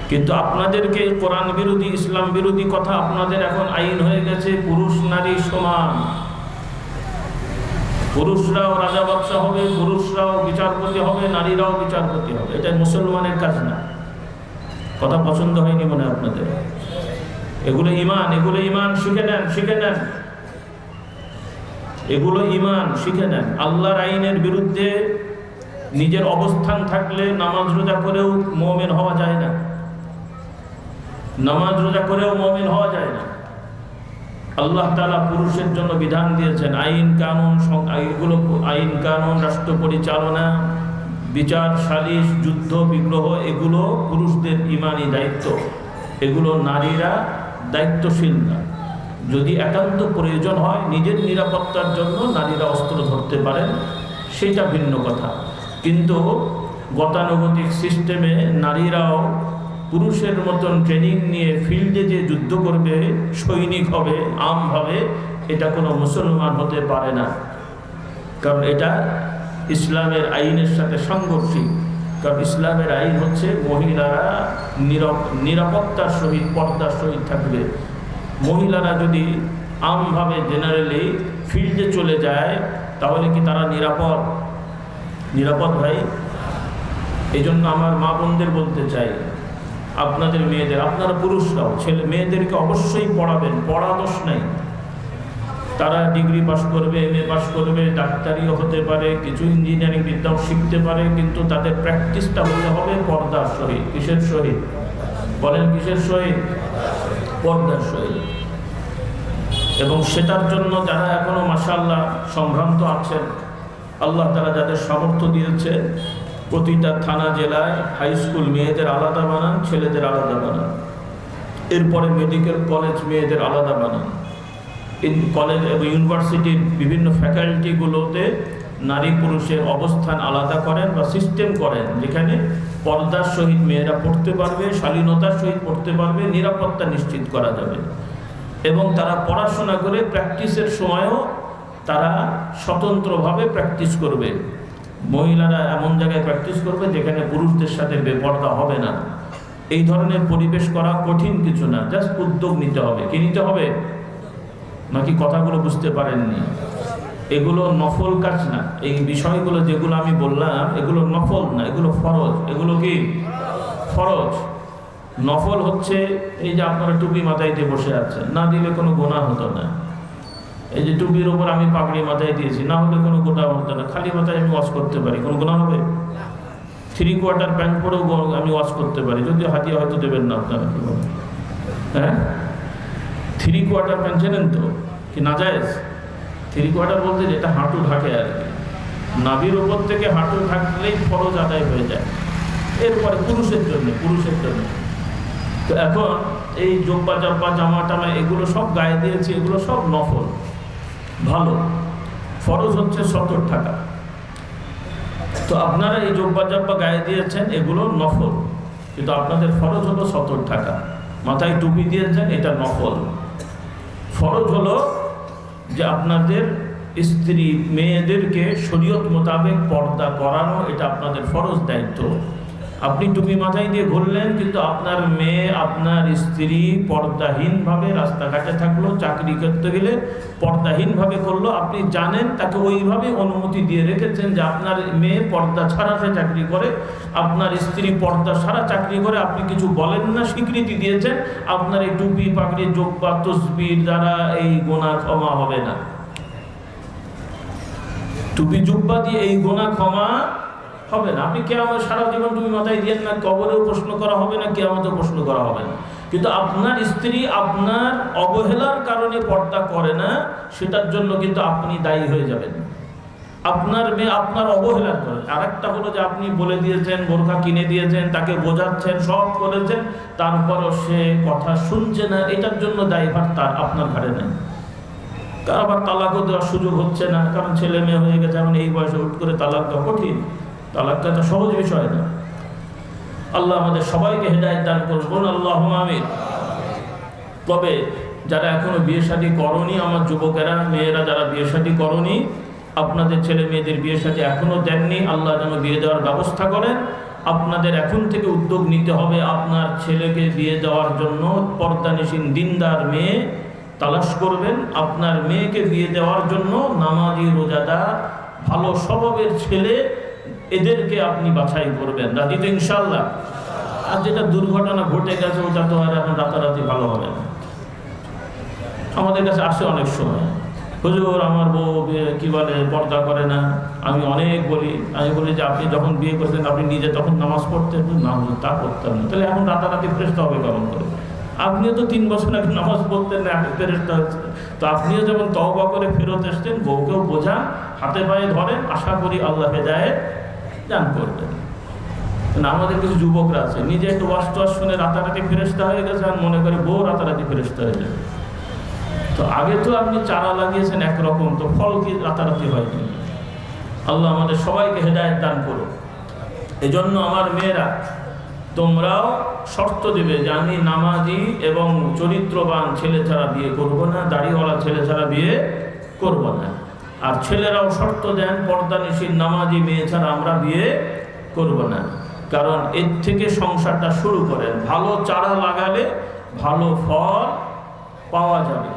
কিন্তু আপনাদেরকে কোরআন বিরোধী, ইসলাম বিরোধী কথা আপনাদের এখন আইন হয়ে গেছে পুরুষ নারী সমান। পুরুষরাও রাজা বাদশা হবে, পুরুষরাও বিচারপতি হবে, নারীরাও বিচারপতি হবে। এটা মুসলমানের কাজ না। কথা পছন্দ হয়নি মনে আপনাদের? এগুলো ঈমান, এগুলো ঈমান শিখে নেন, শিখে নেন, এগুলো ঈমান শিখে নেন। আল্লাহর আইনের বিরুদ্ধে নিজের অবস্থান থাকলে নামাজ রোজা করেও মুমিন হওয়া যায় না, নামাজ রোজা করেও মুমিন হওয়া যায় না। আল্লাহ তাআলা পুরুষের জন্য বিধান দিয়েছেন, আইন কানুন, এগুলো আইন কানুন, রাষ্ট্র পরিচালনা, বিচার সালিশ, যুদ্ধ বিগ্রহ, এগুলো পুরুষদের ঈমানি দায়িত্ব। এগুলো নারীরা দায়িত্বশীল না। যদি একান্ত প্রয়োজন হয়, নিজের নিরাপত্তার জন্য নারীরা অস্ত্র ধরতে পারেন, সেটা ভিন্ন কথা। কিন্তু গতানুগতিক সিস্টেমে নারীরাও পুরুষের মতন ট্রেনিং নিয়ে ফিল্ডে যে যুদ্ধ করবে, সৈনিক হবে আমভাবে, এটা কোনো মুসলমান হতে পারে না। কারণ এটা ইসলামের আইনের সাথে সাংঘর্ষিক। কারণ ইসলামের আইন হচ্ছে মহিলারা নিরাপত্তার সহিত, পর্দার সহিত থাকবে। মহিলারা যদি আমভাবে জেনারেলি ফিল্ডে চলে যায়, তাহলে কি তারা নিরাপদ? নিরাপদ ভাই? এই জন্য আমার মা বোনদের বলতে চাই, আপনাদের মেয়েদের, আপনারা পুরুষরাও ছেলে মেয়েদেরকে অবশ্যই পড়াবেন, পড়া দোষ নাই। তারা ডিগ্রি পাস করবে, MA পাস করবে, ডাক্তারিও হতে পারে, কিছু ইঞ্জিনিয়ারিং বিদ্যাও শিখতে পারে, কিন্তু তাদের প্র্যাকটিসটা হতে হবে পর্দার সহিত। কিসের সহিত? বলেন, কিসের সহিত? পর্দার সহিত। এবং সেটার জন্য যারা এখনো মাশাআল্লাহ সম্ভ্রান্ত আছেন, আল্লাহ তাআলা যাদের সামর্থ্য দিয়েছে, প্রতিটা থানা জেলায় হাই স্কুল মেয়েদের আলাদা বানান, ছেলেদের আলাদা বানান। এরপরে মেডিকেল কলেজ মেয়েদের আলাদা বানান। কলেজ এবং ইউনিভার্সিটির বিভিন্ন ফ্যাকাল্টিগুলোতে নারী পুরুষের অবস্থান আলাদা করেন বা সিস্টেম করেন, যেখানে পর্দার সহিত মেয়েরা পড়তে পারবে, শালীনতার সহিত পড়তে পারবে, নিরাপত্তা নিশ্চিত করা যাবে। এবং তারা পড়াশোনা করে প্র্যাকটিসের সময়ও তারা স্বতন্ত্রভাবে প্র্যাকটিস করবে। মহিলারা এমন জায়গায় প্র্যাকটিস করবে যেখানে পুরুষদের সাথে বেপর্দা হবে না। এই ধরনের পরিবেশ করা কঠিন কিছু না, জাস্ট উদ্যোগ নিতে হবে। কি নিতে হবে? নাকি কথাগুলো বুঝতে পারেননি? এগুলো নফল কাজ না। এই বিষয়গুলো যেগুলো আমি বললাম, এগুলো নফল না, এগুলো ফরজ। এগুলো কি ফরজ? নফল হচ্ছে এই যে আপনারা টুপি মাথায় দিয়ে বসে আছেন, না দিলে কোনো গুনাহ হতো না। এই যে টুপির ওপর আমি পাগড়ি মাথায় দিয়েছি, না হলে কোনো গুনাহ হতো না। খালি মাথায় আমি ওয়াজ করতে পারি, কোনো গুনাহ হবে? 3/4 প্যান্ট পরেও আমি ওয়াজ করতে পারি, যদিও হাদিয়া হয়তো দেবেন না আপনারা। কি বলেন? হ্যাঁ, 3/4 প্যান্ট চেনেন তো? কি নাজায়েজ? 3/4 বলতে যেটা হাঁটু ঢাকে আর কি, নাভির ওপর থেকে হাঁটু ঢাকলেই ফরজ আদায় হয়ে যায়। এরপরে পুরুষের জন্য, পুরুষের জন্য তো এখন এই জব্বা জব্বা জামা টামা এগুলো সব গায়ে দিয়েছি, এগুলো সব নফল, ভালো। ফরজ হচ্ছে 70 টাকা। তো আপনারা এই জব্বা জব্বা গায়ে দিয়েছেন, এগুলো নফল। কিন্তু আপনাদের ফরজ হলো সতর্ক থাকা। মাথায় টুপি দিয়েছেন, এটা নফল। ফরজ হলো যে আপনাদের স্ত্রী মেয়েদেরকে শরীয়ত মোতাবেক পর্দা করানো, এটা আপনাদের ফরজ দায়িত্ব। আপনি টুপি মাথায় দিয়ে ঘুরলেন, কিন্তু আপনার মেয়ে, আপনার স্ত্রী পর্দাহীনভাবে রাস্তাঘাটে থাকলো, চাকরি করতে গেলে পর্দাহীনভাবে করলো, আপনি জানেন, তাকে ওইভাবে অনুমতি দিয়ে রেখেছেন যে আপনার মেয়ে পর্দা ছাড়া সে চাকরি করে, আপনার স্ত্রী পর্দা ছাড়া চাকরি করে, আপনি কিছু বলেন না, স্বীকৃতি দিয়েছেন, আপনার এই টুপি পাগড়ি জোব্বা তসবির দ্বারা এই গুনাহ ক্ষমা হবে না। টুপি জুব্বা দিয়ে এই গুনাহ ক্ষমা হবে না। আপনি কিয়ামত সারা জীবন টুপি মাথায় দিয়ে না, কবরেও প্রশ্ন করা হবে না, কিয়ামতেও প্রশ্ন করা হবে না। কিন্তু আপনার স্ত্রী আপনার অবহেলার কারণে পর্দা করে না, সেটার জন্য কিন্তু আপনি দায়ী হয়ে যাবেন। আপনার মেয়ে আপনার অবহেলার করে। আর একটা হলো যে আপনি বলে দিয়েছেন, বোরকা কিনে দিয়েছেন, তাকে বোঝাচ্ছেন, সব করেছেন, তারপরও সে কথা শুনছে না, এটার জন্য দায়ভার তার আপনার ঘাড়ে নেই। কার আবার তালাকও দেওয়ার সুযোগ হচ্ছে না, কারণ ছেলে মেয়ে হয়ে গেছে, এখন এই বয়সে হুট করে তালাক দেওয়া কঠিন। তালাকটা তো সহজ বিষয় না। আল্লাহ আমাদের সবাইকে হেদায়েত দান করুন, আল্লাহুম্মা আমিন। তবে যারা এখনো বিয়ে শাদী করনি, আমার যুবকেরা, মেয়েরা যারা বিয়ে শাদী করনি, আপনাদের ছেলে মেয়েদের বিয়ে শাদী এখনো দেননি, আল্লাহ যেন বিয়ে দেওয়ার ব্যবস্থা করেন। আপনাদের এখন থেকে উদ্যোগ নিতে হবে, আপনার ছেলেকে বিয়ে দেওয়ার জন্য পর্দানিশীন দিনদার মেয়ে তালাশ করবেন। আপনার মেয়েকে বিয়ে দেওয়ার জন্য নামাজি, রোজাদার, ভালো স্বভাবের ছেলে, এদেরকে আপনি বাছাই করবেন। রাজি তো ইনশাআল্লাহ? আর যেটা দুর্ঘটনা ঘটে গেছে, ওটা তো আর এখন রাতারাতি ভালো হবে না। আমাদের কাছে আসে অনেক সময়, হুজুর আমার বউ কি বলে পর্দা করে না। আমি অনেক বলি, যে আপনি যখন বিয়ে করতেন আপনি নিজে তখন নামাজ পড়তেন না? তা করতেন না। তাহলে এখন রাতারাতি ফেরেশতা হবে কেমন করে? আপনিও তো 3 বছর আগে নামাজ পড়তেন না, এখন ফেরেশতা হচ্ছে। তো আপনিও যেমন তওবা করে ফেরত এসছেন, বউকেও বোঝান, হাতে পায়ে ধরেন, আশা করি আল্লাহ হেদায়েত দান করবেন। আমাদের কিছু যুবকরা আছে, নিজে একটু ওয়াজ টোয়াজ শুনে রাতারাতি ফেরেশতা হয়ে গেছে, আর মনে করে বউ রাতারাতি ফেরেশতা হয়ে যাবে। তো আগে তো আপনি চারা লাগিয়েছেন একরকম, তো ফল কি রাতারাতি হয়নি? আল্লাহ আমাদের সবাইকে হেদায়েত দান করুন। এজন্য আমার মেয়েরা, তোমরাও শর্ত দেবে যে আমি নামাজি এবং চরিত্রবান ছেলে ছাড়া বিয়ে করব না, দাড়িওয়ালা ছেলে ছাড়া বিয়ে করব না। আর ছেলেরাও শর্ত দেন, পর্দানিশীন নামাজি মেয়ে ছাড়া আমরা বিয়ে করব না। কারণ এর থেকে সংসারটা শুরু করেন। ভালো চারা লাগালে ভালো ফল পাওয়া যাবে।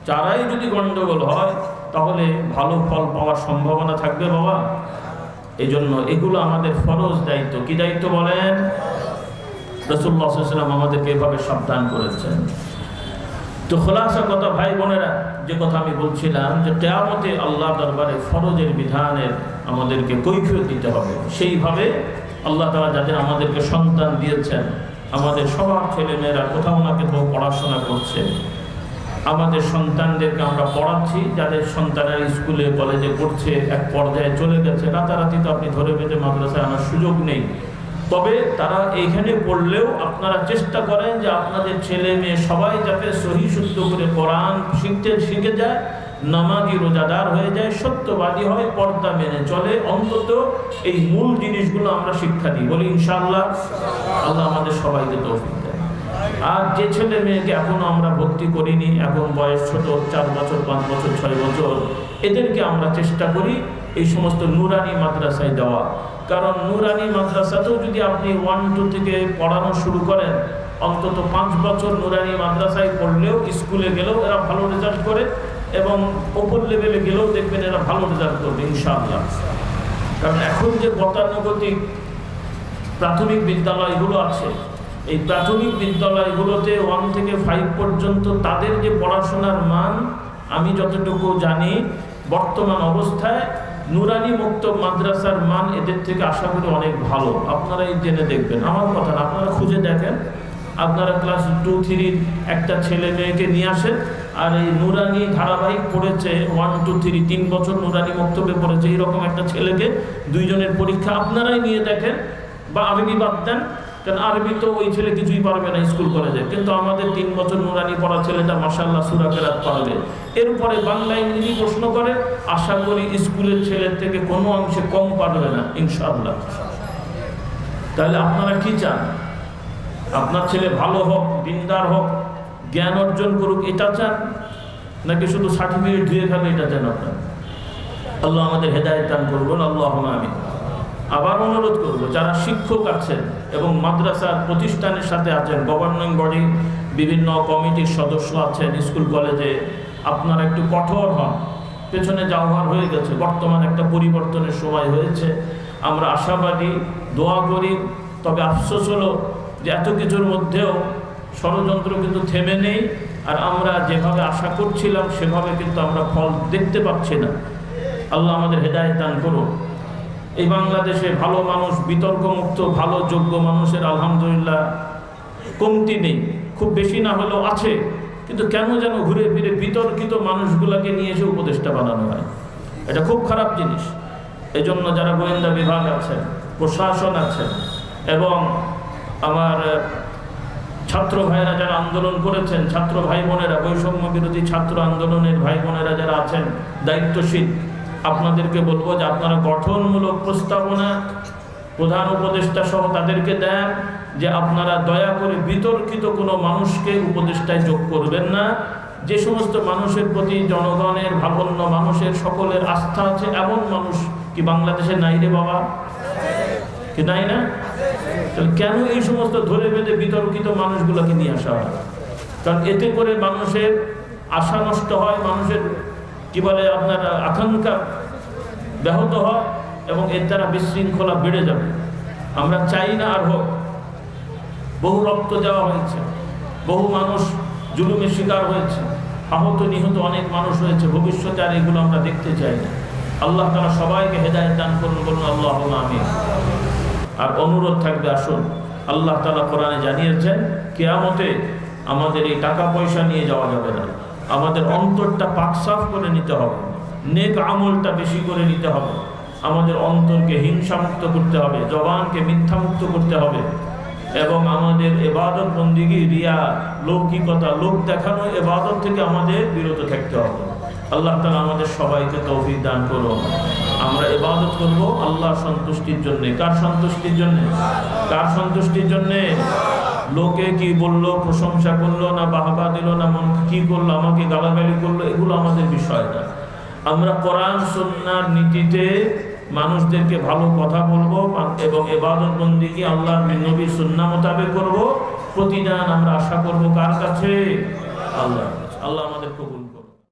চারাই যদি গন্ডগোল হয়, তাহলে ভালো ফল পাওয়ার সম্ভাবনা থাকবে বাবা? এই জন্য এগুলো আমাদের ফরজ দায়িত্ব। কি দায়িত্ব বলেন? রাসূলুল্লাহ সাল্লাল্লাহু আলাইহি ওয়াসাল্লাম আমাদেরকে এভাবে সাবধান করেছেন। তো খোলাসা কথা ভাই বোনেরা, যে কথা আমি বলছিলাম যে কিয়ামতে আল্লাহ দরবারে ফরজের বিধানের আমাদেরকে কৈফিয়ত দিতে হবে। সেইভাবে আল্লাহ তাআলা যাদের আমাদেরকে সন্তান দিয়েছেন, আমাদের সবার ছেলে মেয়েরা কোথাও না কোথাও পড়াশোনা করছে, আমাদের সন্তানদেরকে আমরা পড়াচ্ছি, যাদের সন্তানের স্কুলে কলেজে পড়ছে, এক পর্যায়ে চলে গেছে, রাতারাতি তো আপনি ধরে বেঁধে মাদ্রাসায় আনার সুযোগ নেই। তবে তারা এইখানে পড়লেও আপনারা চেষ্টা করেন যে আপনাদের ছেলে মেয়ে সবাই যাতে সহি শুদ্ধ করে কোরআন শিখে যায়, নামাজি রোজাদার হয়ে যায়, সত্যবাদী হয়, পর্দা মেনে চলে। অন্তত এই মূল জিনিসগুলো আমরা শিক্ষা দিই, বলি ইনশাআল্লাহ। আল্লাহ আমাদের সবাইকে তৌফিক দেয়। আর যে ছেলে মেয়েকে এখনো আমরা ভর্তি করিনি, এখন বয়স ছোট, 4 বছর, 5 বছর, 6 বছর, এদেরকে আমরা চেষ্টা করি এই সমস্ত নুরানি মাদ্রাসায় দেওয়া। কারণ নুরানি মাদ্রাসাতেও যদি আপনি 1-2 থেকে পড়ানো শুরু করেন, অন্তত 5 বছর নুরানি মাদ্রাসায় পড়লেও, স্কুলে গেলেও এরা ভালো রেজাল্ট করে, এবং ওপর লেভেলে গেলেও দেখবেন এরা ভালো রেজাল্ট করবে ইনশাআল্লাহ। কারণ এখন যে গতানুগতিক প্রাথমিক বিদ্যালয়গুলো আছে, এই প্রাথমিক বিদ্যালয়গুলোতে 1 থেকে 5 পর্যন্ত তাদের যে পড়াশোনার মান, আমি যতটুকু জানি বর্তমান অবস্থায় নুরানি মুক্ত মাদ্রাসার মান এদের থেকে আশা করি অনেক ভালো। আপনারাই জেনে দেখবেন, আমার কথা না, আপনারা খুঁজে দেখেন। আপনারা ক্লাস 2-3 একটা ছেলে মেয়েকে নিয়ে আসেন, আর এই নুরানি ধারাবাহিক পড়েছে 1-2-3 3 বছর নুরানি মক্তবে পড়েছে, এইরকম একটা ছেলেকে 2 জনের পরীক্ষা আপনারাই নিয়ে দেখেন। বা আরবি বাদ দেন, কারণ আরবি তো ওই ছেলে কিছুই পারবে না স্কুল কলেজে, কিন্তু আমাদের 3 বছর নুরানি পড়া ছেলেটা মাশাআল্লাহ সূরা কেরাত পারবে। এরপরে বাংলা ইংরেজি প্রশ্ন করে, আশা করি স্কুলের ছেলের থেকে কোনো অংশে কম পারবে না ইনশাআল্লাহ। তাহলে আপনারা কি চান? আপনার ছেলে ভালো হোক, দিনদার হোক, জ্ঞান অর্জন করুক, এটা চান, নাকি শুধু সার্টিফিকেট দিয়ে খাবে এটা চান আপনার? আল্লাহ আমাদের হেদায়েত দান করবেন, আল্লাহুম্মা আমিন। আবার অনুরোধ করব, যারা শিক্ষক আছেন এবং মাদ্রাসার প্রতিষ্ঠানের সাথে আছেন, গভর্নিং বডি বিভিন্ন কমিটির সদস্য আছেন, স্কুল কলেজে, আপনারা একটু কঠোর হন। পেছনে যাওয়ার হয়ে গেছে, বর্তমান একটা পরিবর্তনের সময় হয়েছে। আমরা আশাবাদী, দোয়া করি। তবে আফসোস হলো যে এত কিছুর মধ্যেও ষড়যন্ত্র কিন্তু থেমে নেই, আর আমরা যেভাবে আশা করছিলাম সেভাবে কিন্তু আমরা ফল দেখতে পাচ্ছি না। আল্লাহ আমাদের হেদায়েত দান করুন। এই বাংলাদেশে ভালো মানুষ, বিতর্কমুক্ত ভালো যোগ্য মানুষের আলহামদুলিল্লাহ কমতি নেই, খুব বেশি না হলেও আছে। কিন্তু কেন যেন ঘুরে ফিরে বিতর্কিত মানুষগুলোকে নিয়ে এসে উপদেষ্টা বানানো হয়, এটা খুব খারাপ জিনিস। এজন্য যারা গোয়েন্দা বিভাগ আছেন, প্রশাসন আছেন, এবং আমার ছাত্র ভাইয়েরা যারা আন্দোলন করেছেন, ছাত্র ভাই বোনেরা, বৈষম্য বিরোধী ছাত্র আন্দোলনের ভাই বোনেরা যারা আছেন দায়িত্বশীল, আপনাদেরকে বলবো যে আপনারা গঠনমূলক প্রস্তাবনা প্রধান উপদেষ্টা সহ তাদেরকে দেন, যে আপনারা দয়া করে বিতর্কিত কোনো মানুষকে উপদেষ্টায় যোগ করবেন না। যে সমস্ত মানুষের প্রতি জনগণের, ভাবন্য মানুষের সকলের আস্থা আছে, এমন মানুষ কি বাংলাদেশে নাই রে বাবা? কি নাই না? তাহলে কেন এই সমস্ত ধরে বেঁধে বিতর্কিত মানুষগুলোকে নিয়ে আসা হয়? কারণ এতে করে মানুষের আশা নষ্ট হয়, মানুষের কি বলে আপনার আকাঙ্ক্ষা ব্যাহত হয়, এবং এর দ্বারা বিশৃঙ্খলা বেড়ে যাবে। আমরা চাই না আর হোক। বহু রক্ত দেওয়া হয়েছে, বহু মানুষ জুলুমের শিকার হয়েছে, আহত নিহত অনেক মানুষ হয়েছে। ভবিষ্যতে আর এগুলো আমরা দেখতে চাই না। আল্লাহ তাআলা সবাইকে হেদায়েত দান করুন, বলুন আল্লাহুম্মা আমিন। আর অনুরোধ থাকবে, আসুন, আল্লাহ তাআলা কোরআনে জানিয়েছেন কিয়ামতে আমাদের এই টাকা পয়সা নিয়ে যাওয়া যাবে না। আমাদের অন্তরটা পাক সাফ করে নিতে হবে, নেক আমলটা বেশি করে নিতে হবে, আমাদের অন্তরকে হিংসামুক্ত করতে হবে, জবানকে মিথ্যামুক্ত করতে হবে, এবং আমাদের ইবাদত বন্দেগী, রিয়া, লৌকিকতা, লোক দেখানো ইবাদত থেকে আমাদের বিরত থাকতে হবে। আল্লাহ তাআলা আমাদের সবাইকে তৌফিক দান করুন। আমরা ইবাদত করব আল্লাহর সন্তুষ্টির জন্য। কার সন্তুষ্টির জন্য? কার সন্তুষ্টির জন্য? লোকে কি বললো, প্রশংসা করলো না, বাহবা দিল না, মন কি করলো, আমাকে গালাগালি করলো, এগুলো আমাদের বিষয় না। আমরা কোরআন সুন্নাহর নীতিতে মানুষদেরকে ভালো কথা বলবো এবং ইবাদত বন্দেগী আল্লাহর নবীর সুন্নাহ মোতাবেক করব। প্রতিদান আমরা আশা করব কার কাছে? আল্লাহর কাছে। আল্লাহ আমাদের কবুল